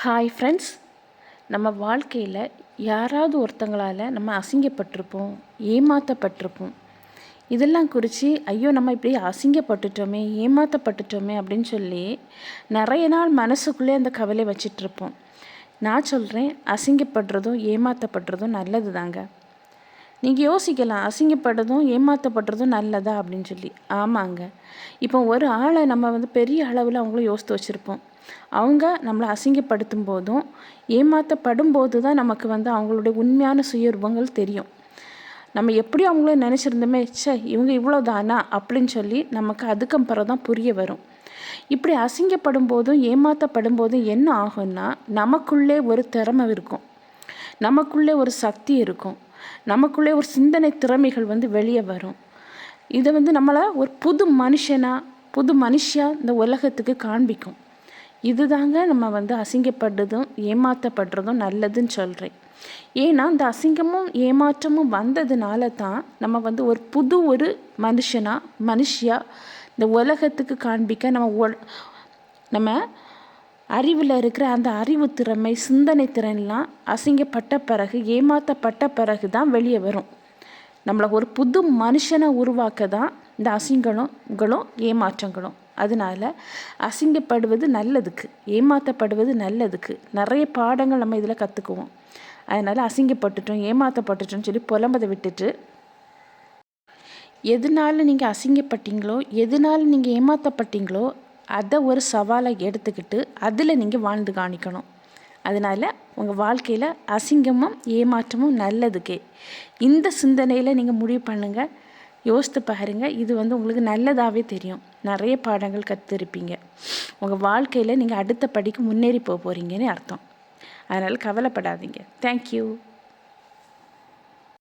Hi friends, நம்ம வாழ்க்கையில் யாராவது ஒருத்தங்களால் நம்ம அசிங்கப்பட்டிருப்போம், ஏமாற்றப்பட்டிருப்போம். இதெல்லாம் குறித்து ஐயோ நம்ம இப்படி அசிங்கப்பட்டுட்டோமே, ஏமாற்றப்பட்டுட்டோமே அப்படின்னு சொல்லி நிறைய நாள் மனசுக்குள்ளே அந்த கவலை வச்சிட்ருப்போம். நான் சொல்கிறேன், அசிங்கப்படுறதும் ஏமாற்றப்படுறதும் நல்லது தாங்க. நீங்கள் யோசிக்கலாம், அசிங்கப்படுறதும் ஏமாற்றப்படுறதும் நல்லதா அப்படின்னு சொல்லி. ஆமாங்க. இப்போ ஒரு ஆளை நம்ம பெரிய அளவில் அவங்களும் யோசித்து வச்சுருப்போம். அவங்க நம்மளை அசிங்கப்படுத்தும் போதும் ஏமாற்றப்படும் போது தான் நமக்கு அவங்களுடைய உண்மையான சுயரூபங்கள் தெரியும். நம்ம எப்படி அவங்கள நினச்சிருந்தோமே, இவங்க இவ்வளோ தானா அப்படின்னு சொல்லி நமக்கு அதுக்கப்புறம் தான் புரிய வரும். இப்படி அசிங்கப்படும் போதும் ஏமாற்றப்படும் போதும் என்ன ஆகும்னா, நமக்குள்ளே ஒரு திறமை இருக்கும், நமக்குள்ளே ஒரு சக்தி இருக்கும், நமக்குள்ளே ஒரு சிந்தனை திறமைகள் வெளியே வரும். இதை நம்மளை ஒரு புது மனுஷியாக இந்த உலகத்துக்கு காண்பிக்கும். இதுதாங்க நம்ம அசிங்கப்படுறதும் ஏமாற்றப்படுறதும் நல்லதுன்னு சொல்கிறேன். ஏன்னா இந்த அசிங்கமும் ஏமாற்றமும் வந்ததுனால தான் நம்ம ஒரு மனுஷியாக இந்த உலகத்துக்கு காண்பிக்க நம்ம அறிவில் இருக்கிற அந்த அறிவு திறமை, சிந்தனை திறன்லாம் அசிங்கப்பட்ட பிறகு, ஏமாற்றப்பட்ட பிறகு தான் வெளியே வரும். நம்மளை ஒரு புது மனுஷனை உருவாக்க தான் இந்த அசிங்கங்களும் ஏமாற்றங்களும். அதனால் அசிங்கப்படுவது நல்லதுக்கு, ஏமாற்றப்படுவது நல்லதுக்கு. நிறைய பாடங்கள் நம்ம இதில் கற்றுக்குவோம். அதனால் அசிங்கப்பட்டுட்டோம், ஏமாற்றப்பட்டுட்டோம்னு சொல்லி புலம்பதை விட்டுட்டு, எதனால நீங்கள் அசிங்கப்பட்டீங்களோ, எதனால நீங்கள் ஏமாற்றப்பட்டீங்களோ அதை ஒரு சவாலை எடுத்துக்கிட்டு அதில் நீங்கள் வாழ்ந்து காணிக்கணும். அதனால் உங்கள் வாழ்க்கையில் அசிங்கமும் ஏமாற்றமும் நல்லதுக்கே. இந்த சிந்தனையில் நீங்கள் முடிவு பண்ணுங்கள், யோசித்து பாருங்கள். இது உங்களுக்கு நல்லதாகவே தெரியும். நிறைய பாடங்கள் கற்றுருப்பீங்க. உங்கள் வாழ்க்கையில் நீங்கள் அடுத்த படிக்கு முன்னேறி போகிறீங்கன்னு அர்த்தம். அதனால் கவலைப்படாதீங்க. தேங்க்யூ.